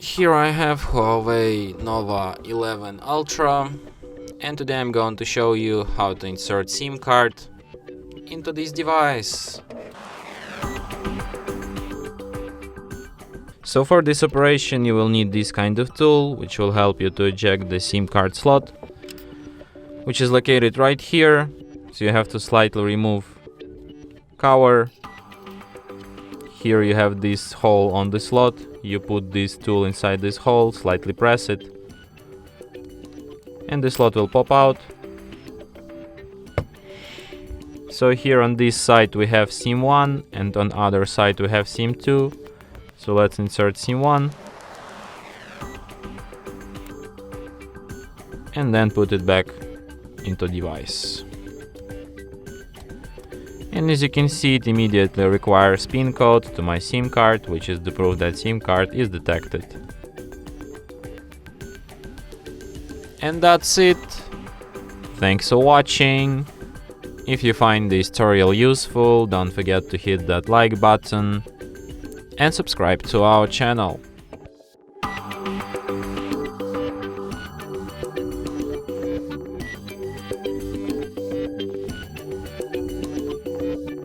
Here I have HUAWEI Nova 11 Ultra, and today I'm going to show you how to insert SIM card into this device. So for this operation you will need this kind of tool, which will help you to eject the SIM card slot, which is located right here. So you have to slightly remove cover. Here you have this hole on the slot. You put this tool inside this hole, slightly press it, and the slot will pop out. So here on this side we have SIM 1 and on other side we have SIM 2. So let's insert SIM 1 and then put it back into device. And as you can see, it immediately requires PIN code to my SIM card, which is the proof that SIM card is detected. And that's it. Thanks for watching. If you find this tutorial useful, don't forget to hit that like button and subscribe to our channel.